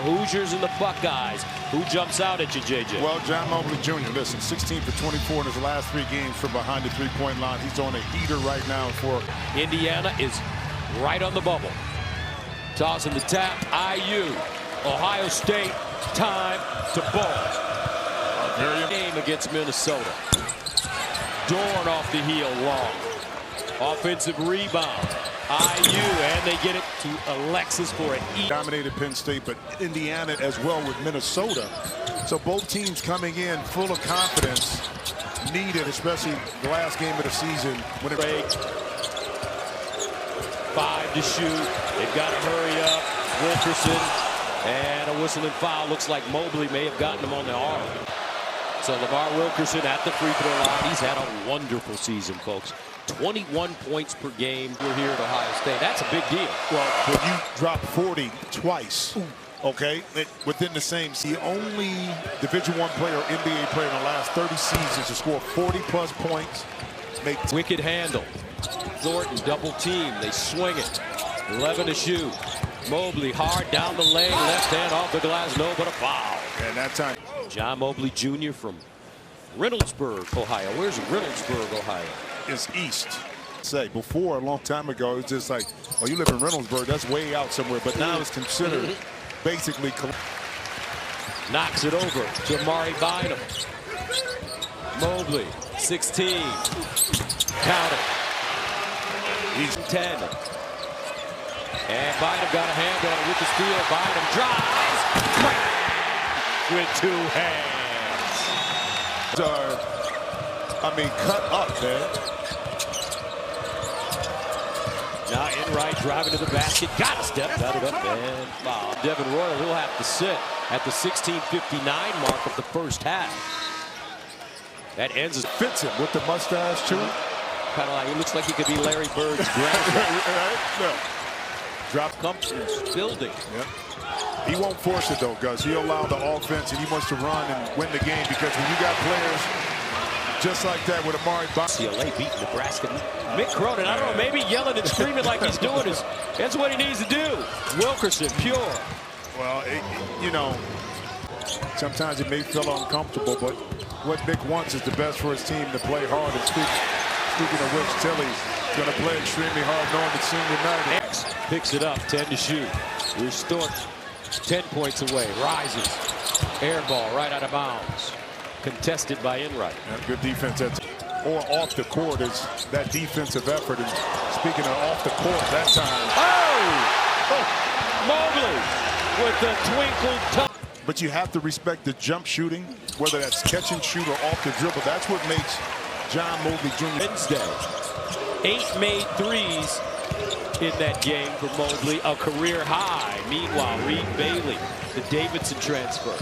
Hoosiers and the Buckeyes. Who jumps out at you, JJ? Well, John Mobley Jr., listen, 16 for 24 in his last 3 games from behind the three-point line. He's on a heater right now for Indiana is right on the bubble. Tossing the tap, IU. Ohio State, time to ball. Game against Minnesota. Dorn off the heel long. Offensive rebound. IU, and they get it to Alexis for an E. Dominated Penn State, but Indiana as well with Minnesota. So both teams coming in full of confidence, needed, especially the last game of the season. When it 5 to shoot. They've got to hurry up. Wilkerson, and a whistling foul. Looks like Mobley may have gotten him on the arm. So LeVar Wilkerson at the free throw line. He's had a wonderful season, folks. 21 points per game. We're here at Ohio State. That's a big deal. Well, when you drop 40 twice, okay, within the same, the only Division I player, NBA player in the last 30 seasons to score 40-plus points. Wicked handle. Thornton double team. They swing it. 11 to shoot. Mobley hard down the lane. Left hand off the glass. No, but a foul. And that time. John Mobley Jr. from Reynoldsburg, Ohio. Where's Reynoldsburg, Ohio? It's east. Say before, a long time ago, it was just like, oh, you live in Reynoldsburg, that's way out somewhere. But now it's considered basically. Knocks it over to Amari Bynum. Mobley, 16. Count it. He's 10. And Bynum got a hand on it with the steal. Bynum drives. With 2 hands. Cut up, man. Now Enright driving to the basket. Got a step, got it up, and foul. Devin Royal will have to sit at the 16:59 mark of the first half. That ends. Fits him with the mustache, too. Kind of like, it looks like he could be Larry Bird's grandson. Yeah. Drop. Compton's building. Yep. He won't force it, though, Gus. He'll allow the offense, and he wants to run and win the game, because when you got players just like that with Amari Bynum. UCLA beat Nebraska. Mick Cronin, I don't know, maybe yelling and screaming like he's doing that's what he needs to do. Wilkerson, pure. Well, you know, sometimes it may feel uncomfortable, but what Mick wants is the best for his team to play hard. And speaking of which, Tilly's going to play extremely hard, knowing the senior night. X picks it up, 10 to shoot. Here's Thornton, 10 points away, rises. Air ball right out of bounds. Contested by Enright. Yeah, good defense. Or off the court is that defensive effort. And speaking of off the court, that time. Mobley with the twinkle top. But you have to respect the jump shooting, whether that's catch and shoot or off the dribble. That's what makes John Mobley Jr. Wednesday, 8 made threes in that game for Mobley, a career high. Meanwhile, Reed Bailey, the Davidson transfer.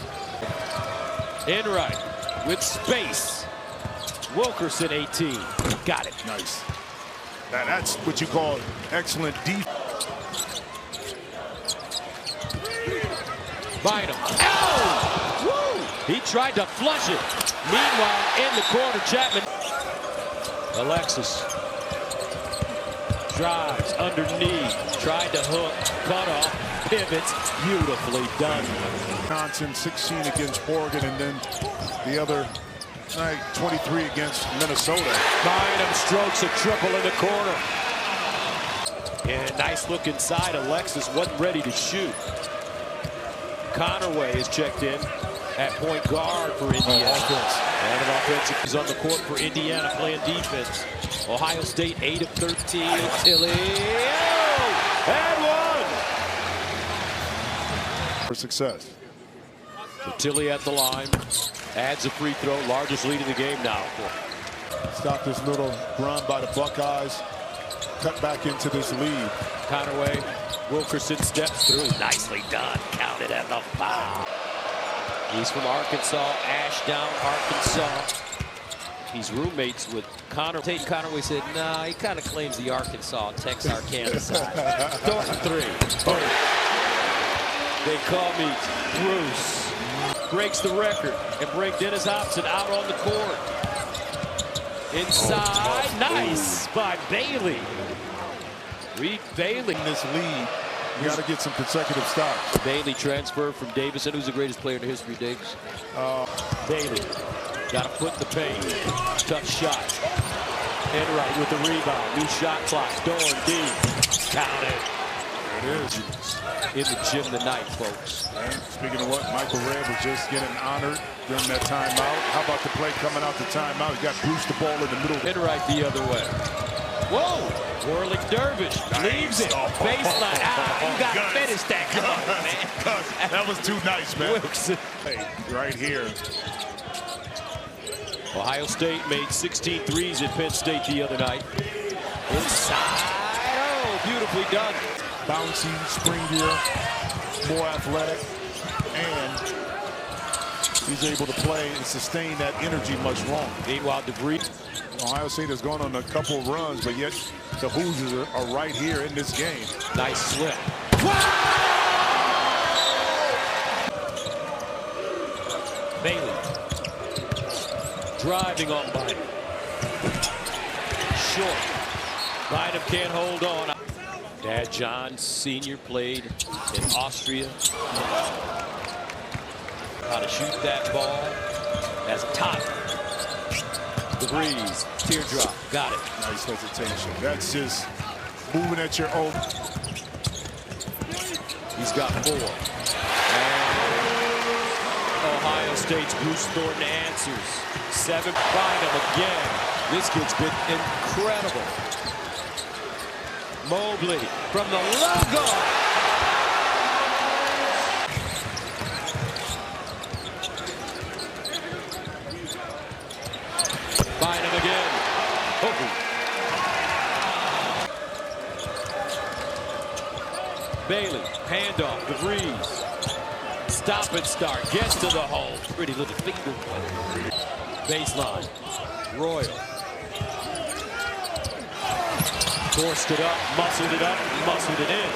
Enright with space. Wilkerson, 18. Got it. Nice. Now that's what you call excellent defense. Bynum. Ow! Woo! He tried to flush it. Meanwhile, in the corner, Chapman. Alexis drives underneath. Tried to hook. Cut off. Pivots. Beautifully done. Wisconsin 16 against Oregon, and then the other night 23 against Minnesota. Bynum strokes a triple in the corner. And nice look inside. Alexis wasn't ready to shoot. Conaway is checked in at point guard for Indiana. And an offensive is on the court for Indiana playing defense. Ohio State 8 of 13. Tilly. Oh! And one! For success. So Tilly at the line. Adds a free throw. Largest lead in the game now. Stop this little run by the Buckeyes. Cut back into this lead. Conaway. Wilkerson steps through. Nicely done. Counted at the foul. He's from Arkansas. Ashdown, Arkansas. He's roommates with Connor. Tate Conaway said, nah, he kind of claims the Arkansas, Texarkana side. Thornton 3. They call me Bruce. Breaks the record and break Dennis Hobson out on the court. Inside. Nice by Bailey. Reed Bailey. In this lead, You got to get some consecutive stops. Bailey transferred from Davison. Who's the greatest player in the history of Davis? Bailey got a foot in the paint. Tough shot. Enright with the rebound. New shot clock. Dorn D. Count it. There it is. In the gym tonight, folks. And speaking of what, Michael Redd was just getting honored during that timeout. How about the play coming out the timeout? He got Bruce the ball in the middle. Enright the other way. Whoa! Whirling dervish. Leaves it. Baseline. You got to finish that. Come on, man. That was too nice, man. Wilson. Hey, right here. Ohio State made 16 threes at Penn State the other night. Inside. Oh, beautifully done. Bouncy, springier, more athletic, and he's able to play and sustain that energy much longer. Meanwhile, DeVries. Ohio State has gone on a couple of runs, but yet the Hoosiers are right here in this game. Nice slip. Bailey. Driving on Bynum. Short. Bynum can't hold on. Dad John Sr. played in Austria. How to shoot that ball as a toddler. DeVries, teardrop, got it. Nice hesitation. That's just moving at your own. He's got 4. And Ohio State's Bruce Thornton answers. 7. Bynum again. This kid's been incredible. Mobley from the logo. Bynum again. Oh. Bailey, handoff, DeVries. Stop and start, gets to the hole. Pretty little finger. Baseline, Royal. Forced it up, muscled it in.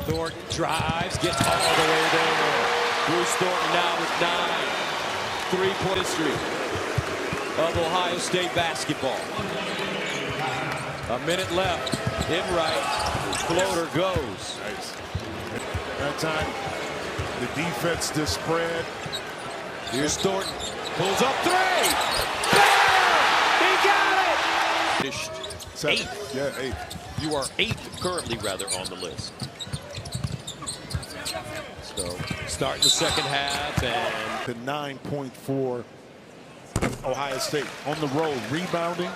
Thornton drives, gets all the way there. Bruce Thornton now with 9. 3-point history of Ohio State basketball. A minute left. Enright, floater goes. Nice. That time, the defense just spread. Here's Thornton. Pulls up 3. Bam! He got it! Finished 8th. Yeah, 8th. You are 8th currently, rather, on the list. So, starting the second half and the 9 point for Ohio State on the road, rebounding,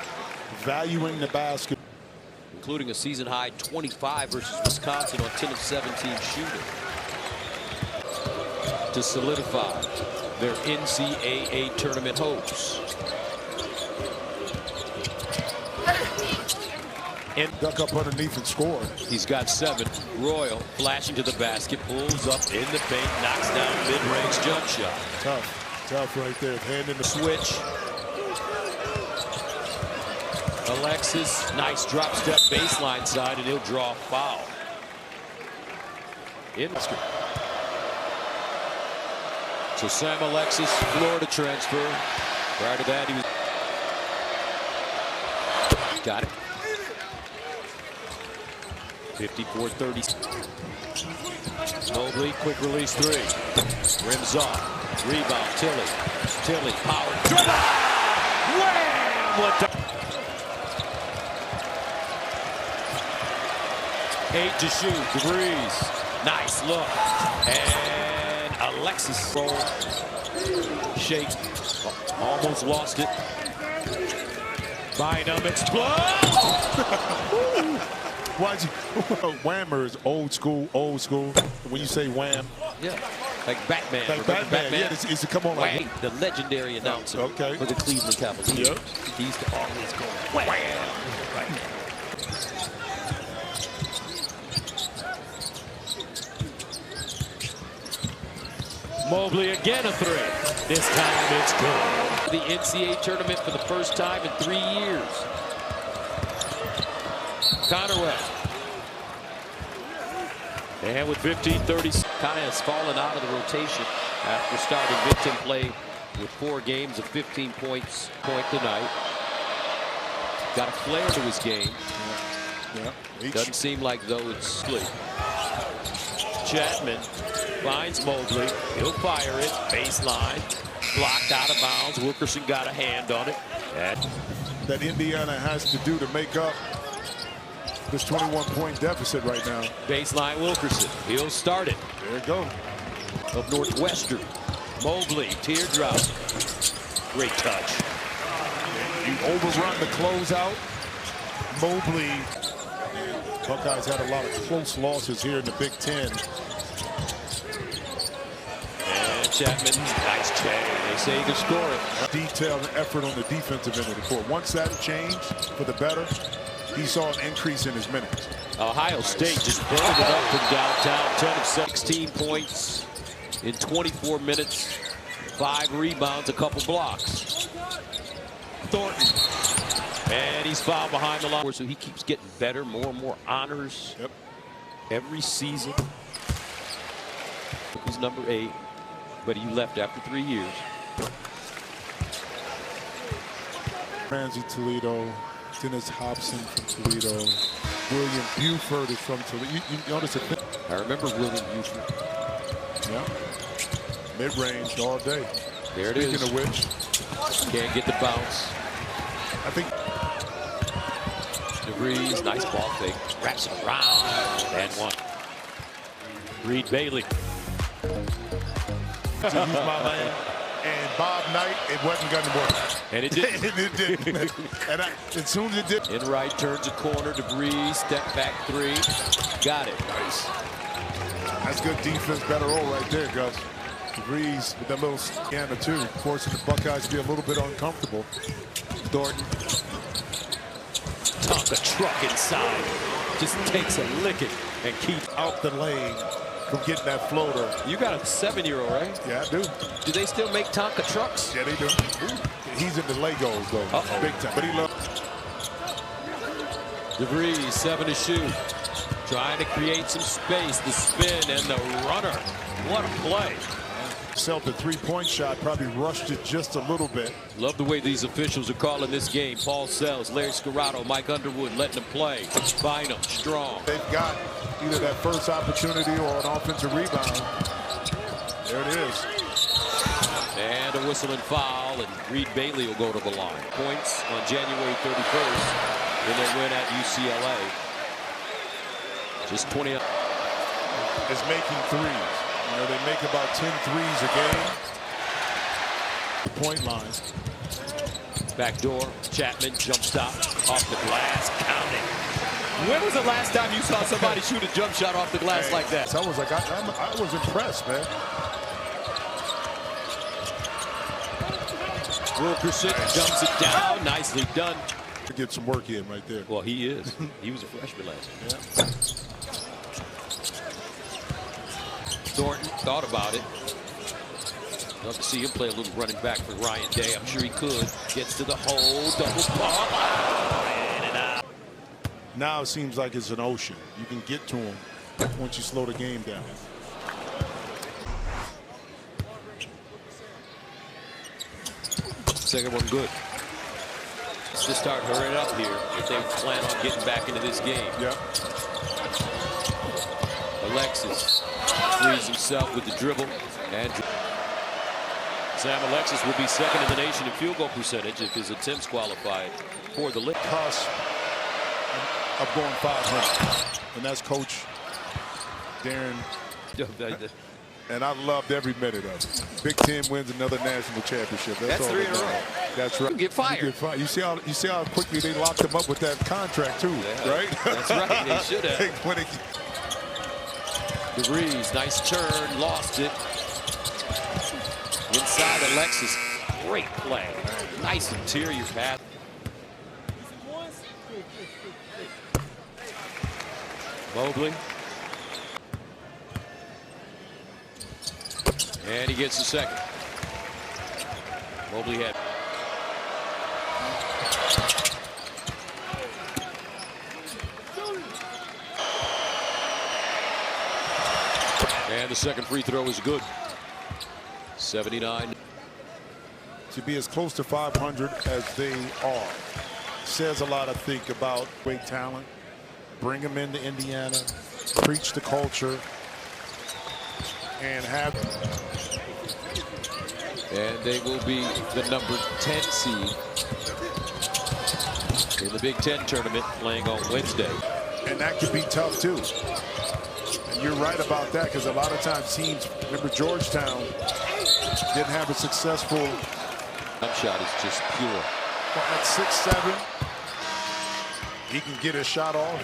valuing the basket. Including a season-high 25 versus Wisconsin on 10 of 17 shooting. To solidify their NCAA tournament hopes. And duck up underneath and score. He's got 7. Royal flashing to the basket, pulls up in the paint, knocks down mid-range jump shot. Tough right there. Hand in the switch. Alexis, nice drop step baseline side, and he'll draw a foul. In basket. So Sam Alexis, Florida transfer. Prior to that, he was got it. 54-30. Mobley, quick release 3. Rims off. Rebound, Tilly. Tilly, power. Dribble! Wham! What the 8 to shoot. DeVries. Nice look. And Alexis roll. Shake. Almost lost it. Bynum explodes. Why'd you? Whammer is old school. When you say wham. Yeah. Like Batman. Like Batman. Yeah, it's come on. Wham. Like the legendary announcer for the Cleveland Cavaliers. Yep. He used to always go wham. Right. Mobley again a 3. This time it's good. The NCAA tournament for the first time in 3 years. Connerwell. And with 15-30, kind of has fallen out of the rotation after starting Big Ten play with 4 games of 15 points tonight. Got a flair to his game. Yeah. Doesn't seem like though it's sleep. Chapman finds Mobley. He'll fire it. Baseline. Blocked out of bounds. Wilkerson got a hand on it. That Indiana has to do to make up this 21-point deficit right now. Baseline Wilkerson. He'll start it. There it goes. Of Northwestern. Mobley. Teardrop. Great touch. You overrun the closeout. Mobley. Buckeyes had a lot of close losses here in the Big Ten. And Chapman, nice check. They say he can score it. Detail and effort on the defensive end of the court. Once that changed for the better, he saw an increase in his minutes. Ohio State just burned it up from downtown. 10 of 16 points in 24 minutes. 5 rebounds, a couple blocks. Thornton. And he's fouled behind the line. So he keeps getting better, more and more honors every season. He's number 8, but he left after 3 years. Ramsey Toledo, Dennis Hobson from Toledo, William Buford is from Toledo. You notice it? I remember William Buford. Yeah. Mid-range all day. There it is. Speaking of which, can't get the bounce. I think DeVries, nice ball fake, wraps it around, and one. Reed Bailey. To use my lane. And Bob Knight, it wasn't going to work. And it didn't. It didn't. And as soon as it did. Enright turns a corner, DeVries, step back 3. Got it. Nice. That's good defense, better roll right there, Gus. DeVries with that little scanner too, forcing the Buckeyes to be a little bit uncomfortable. Thornton. Tonka truck inside. Just takes a licking and keeps out the lane from getting that floater. You got a 7-year-old, right? Yeah, I do. Do they still make Tonka trucks? Yeah, they do. He's into Legos though, big time. But he loves. DeVries, 7 to shoot. Trying to create some space. The spin and the runner. What a play. Himself the three-point shot, probably rushed it just a little bit. Love the way these officials are calling this game. Paul Sells, Larry Scarrato, Mike Underwood letting them play. Bynum, strong. They've got either that first opportunity or an offensive rebound. There it is. And a whistle and foul, and Reed Bailey will go to the line. Points on January 31st in their win at UCLA. Just 20. Is making threes. You know, they make about 10 threes a game. The point line. Back door. Chapman jump stop off the glass. Counting. When was the last time you saw somebody shoot a jump shot off the glass like that? I was like, I was impressed, man. Wilkerson dumps it down. Nicely done. Get some work in right there. Well, he is. He was a freshman last year. Yeah. Thornton thought about it. Love to see him play a little running back for Ryan Day. I'm sure he could. Gets to the hole. Double ball. Now it seems like it's an ocean. You can get to him once you slow the game down. Second one good. Let's just start hurrying up here if they plan on getting back into this game. Yeah. Alexis frees himself with the dribble. And Sam Alexis will be second in the nation in field goal percentage if his attempts qualify for the league. Cusp of going 500. And that's Coach Darren. And I loved every minute of it. Big Ten wins another national championship. That's all 3 in a row. That's right. You get fired. You get fired. You see how quickly they locked him up with that contract too, right? That's right. They should have. When DeVries, nice turn, lost it. Inside Alexis, great play. Nice interior pass. Mobley. And he gets the second. Mobley had. And the second free throw is good. 79. To be as close to 500 as they are. says a lot, I think, about great talent. Bring them into Indiana, preach the culture, and have. And they will be the number 10 seed in the Big Ten tournament, playing on Wednesday. And that could be tough too. And you're right about that, because a lot of times teams, remember Georgetown didn't have a successful. Jump shot is just pure. At 6'7", he can get a shot off.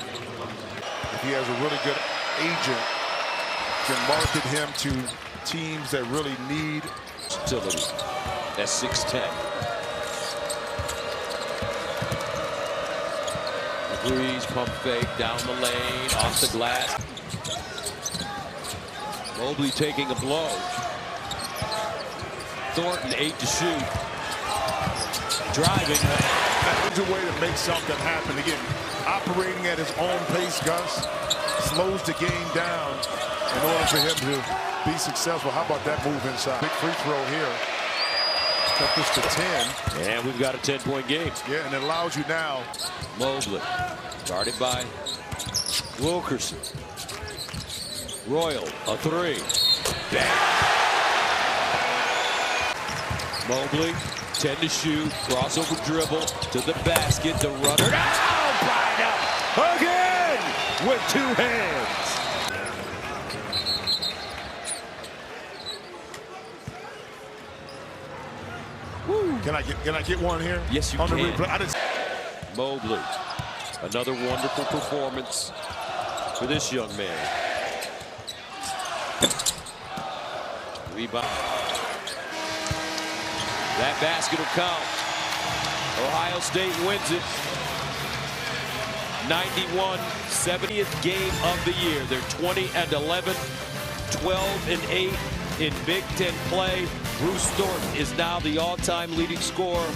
If he has a really good agent, can market him to teams that really need utility. That's 6'10". Breeze, pump fake, down the lane, off the glass. Mobley taking a blow. Thornton 8 to shoot. Driving. That's a way to make something happen. Again, operating at his own pace, Gus, slows the game down in order for him to be successful. How about that move inside? Big free throw here. Cut this to 10. And we've got a 10-point game. Yeah, and it allows you now. Mobley, guarded by Wilkerson. Royal, a 3. Mobley, 10 to shoot, crossover dribble to the basket, the runner down, by again with 2 hands. Woo. Can I get one here? Yes, you on can. The replay. Mobley, another wonderful performance for this young man. Rebound. That basket will count. Ohio State wins it. 91, 70th game of the year. They're 20-11, 12-8 in Big Ten play. Bruce Thornton is now the all-time leading scorer.